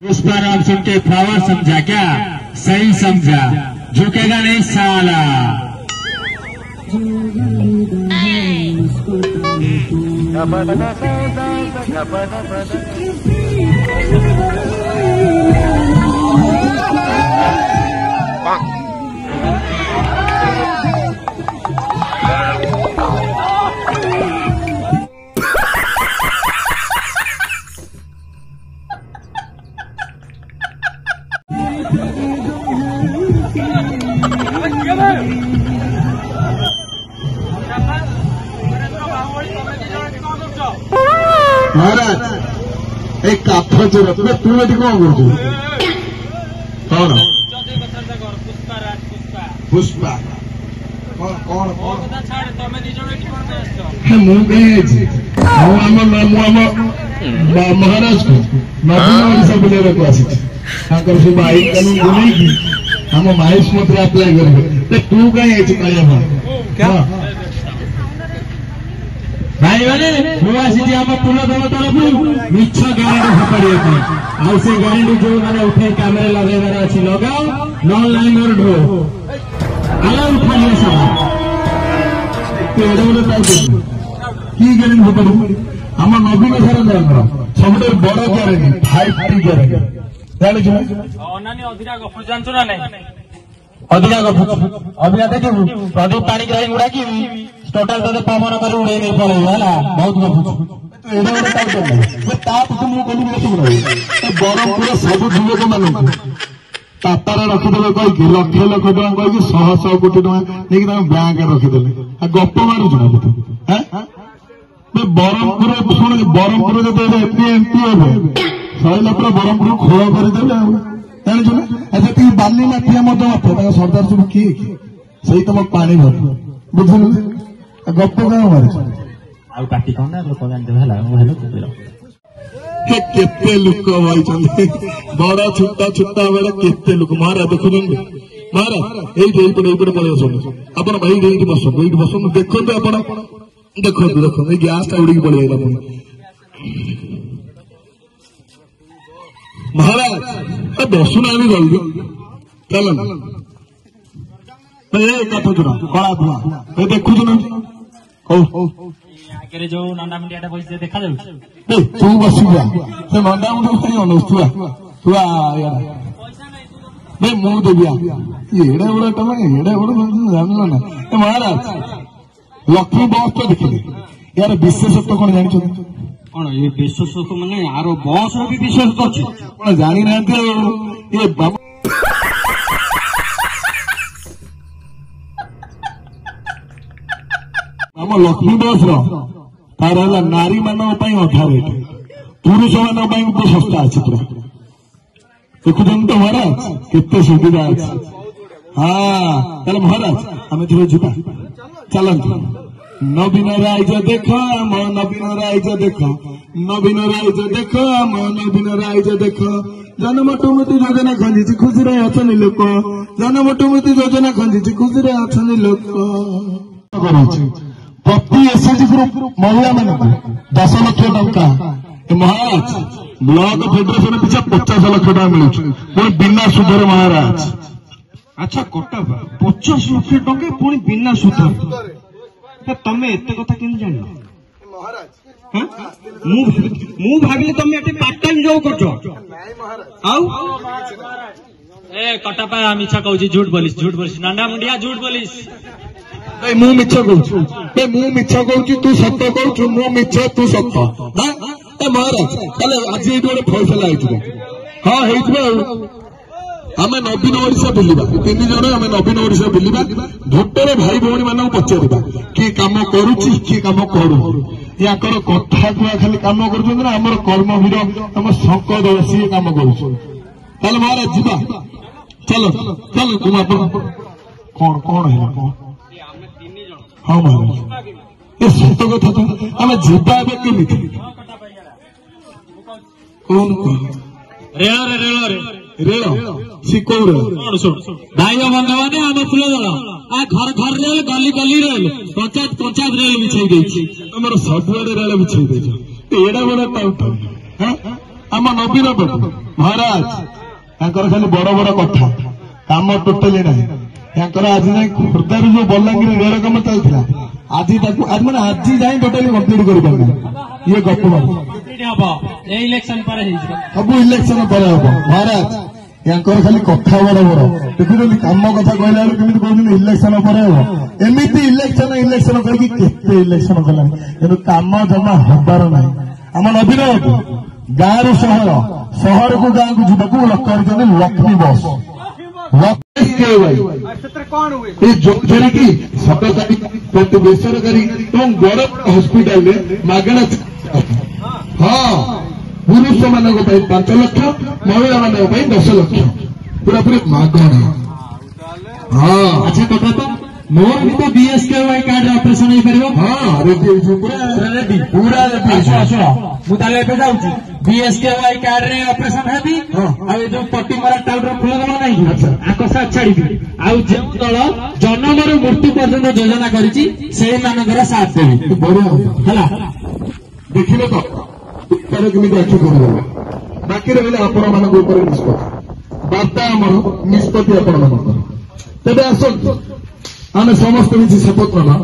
पुष्पाराम सुन के फ्लावर समझा क्या? सही समझा, झुकेगा नहीं साला। महाराज एक काठ चोर तू ये कौन कर कौन पुष्पा कौन महाराज को नवीन ओडिशा बुलेवा को आसी सब आई कानून बुले आम माइस मत अप्लाई कर तू कहीं भाई मैंने मुझे आम पुलदम तरफ मिछ ग्यारंटी फपाड़ी से ग्यारंटी जो मैंने उठे कैमेरा लगेबार अच्छी लगाओ न लाइन और ढो आला उठाइए सब कि ग्यारंटी फपाड़ी आम नवीन सारा सब बड़ ग्यारंटी 5T ग्यारंटी अधिका गप जानचु ना नहीं अधिका गप अभिया देखू प्रदीप पानी ग्राही गुड़ा की टोटाल तो पवन कर उड़े नहीं पड़ेगा बहुत ब्रह्मपुर सब युवक मान टाटार रखिदे कहीकि लक्ष लक्ष टाँग कहीकि 100 कोटी नहीं बैंक रखिदे गप मारुच ब्रह्मपुर शुण ब्रह्मपुर जो एमपी हे सैला पूरा ब्रह्मपुर खोल करदे जानू ना अच्छा बाली माफिया मत सरदार सब किए से तुम पानी भर बुझल गप क्या मार पार्टी कौन केते लोक भाई बड़ा छुट्टा छुट्टा बेले केते लोक महाराज देखुन महाराज ये पड़े आप भाई बस देखो देखो देखो गैस टा उड़ी पड़ेगा महाराज बसुना जल्दी चल कथ चुना कला धुआ देखु ना आगे जो नंदा मुंडिया बस देखा तू बस से नंदा मुंडा अनुवा मुझे एड़े बड़ा तुम एड़े बड़ा जानल ना महाराज लक्ष्मी बस तो देखिए यार विशेषत्व कौन जान कौन ये विशेषत्व मैंने यार बस भी विशेषत्व अच्छी कौन जानी ना ये बाबा आम लक्ष्मी बस तार नारी मान अधा रेट पुरुष मान तो सस्ता अच्छी पूरा देखुं तो महाराज केते सुविधा अच्छी हाँ चल महाराज आम जा चलतु नवीन राइज देख आम नवीन राइज देख नवीन राइज देख आम नवीन राइज देख जनमटुमती योजना खंजी खुशी रे अछनी लोक जनमटुमती योजना खंजी खुशी रे अछनी लोक प्रति एसएचजी ग्रुप महिला मान 10 लाख टंका महाराज ब्लॉक फेडरेशन पिछा 50 लाख टका मिलू बिना सुधर महाराज अच्छा कटा 50 लाख टंका पुणी बिना सुधर तमे एते कथा केन जान महाराज मु भाबिले तमे एटे पार्ट टाइम जॉब करछो आउ ए कटापा मिछा कहूची झूठ बोलिस नंदा मुंडिया झूठ बोलिस मु मिछ कहूँ तू सत कहू मु मिछ तू सत महाराज ताले आज ये गोटे फैसला हाँ आम नवीन ओडिशा बुलवा 3 जन आम नवीन ओडिशा बुलवा भोटर भाई भौणी मान पचारा किए कम करुच्ची किए कम करू या कथा कुआ खाली कम कर कर्मवीर आम शंकर दल सी कम कर महाराज जीवा चलो चलो तुम आप कौन कौन है कौन हाँ महाराज ये सत कथा तो आम जीवा केमी कौन रेल सी कौन भाई बंधु मैंने आम फुल दल आ घर घर रेल गली गली रेल पंचायत पंचायत रेल बिछाई तुम सबुआड़े रेल बिछाई एड़ा बड़ा टाउट आम नवीन महाराज खाली बड़ बड़ कथा काम टोटाली ना आज जाए खोर्धार जो बलांगीर रेल कम चलता आज मैंने आज जाए टोटाली कम्प्लीट कर ये गप सब इलेक्शन पर हम महाराज खाली कथा बड़ बड़ देखुं कम कथा कहला केमी कहते इलेक्शन पर हम एमती इलेक्शन करके इलेक्शन कला कि कम जमा हबार ना आम नवीन बाबू गाँव रु सहर को गाँव को जीवा लक्ष्मी बस सरकारी बेसरकारी बड़ हस्पिटाल मागणा हाँ पुरुष मान 5 लाख महिला मान 10 लाख पूरा पूरी मागणा हाँ अच्छा कथा तो मोर भी तो बीएसकेवाई कार्ड ऑपरेशन हो पार हाँ रेडी पूरा मुझे जाऊँगी बीएसकेवाई कार्ड रे ऑपरेशन हेबी जो पट्टीमरा टाउन फुल दल नहीं आकर्षा छाड़ी जो दल जन्मर मृत्यु पर्यंत योजना करी साथ देवी बढ़िया है देखिले तो उत्तर केमी आखि कर बाकी रहा आपण मान निष्पत्ति बार्ता आमर निष्पत्ति आपण मान तेज आस आम समस्त किसी शपथ ना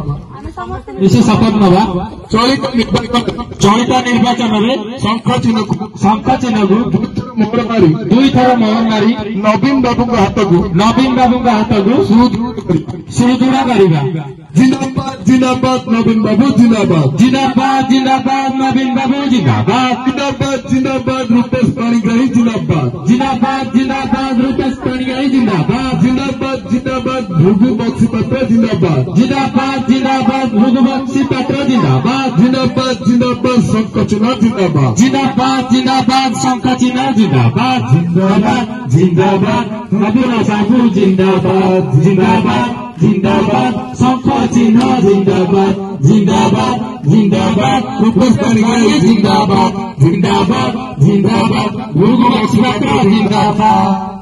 शपथ नवा चलित निर्वाचन में शंख चिन्ह को मोहर मारी 2 थर मोहर मारी नवीन बाबू हाथ को सुदृढ़ करवा जिंदाबाद जिंदाबाद नवीन बाबू जिंदाबाद जिंदाबाद जिंदाबाद नवीन बाबू जिंदाबाद जिंदाबाद जिंदाबाद रूपेश पाणिग्राही जिंदाबाद जिंदाबाद जिंदाबाद रूपेश पाणिग्राही जिंदाबाद जिंदाबाद जिंदाबाद भृगु बक्सी पात्र जिंदाबाद जिंदाबाद जिंदाबाद भृगु बक्सी पात्र जिंदाबाद जिंदाबाद जिंदाबाद शंख चिन्ह जिंदाबाद जिंदाबाद जिंदाबाद शंख चिन्ह जिंदाबाद जिंदाबाद जिंदाबाद नवीन बाबू जिंदाबाद जिंदाबाद जिंदाबाद शंख चिन्ह जिंदाबाद जिंदाबाद जिंदाबाद रूपेश पाणिग्राही जिंदाबाद जिंदाबाद जिंदाबाद भृगु बक्सी पात्र जिंदाबाद।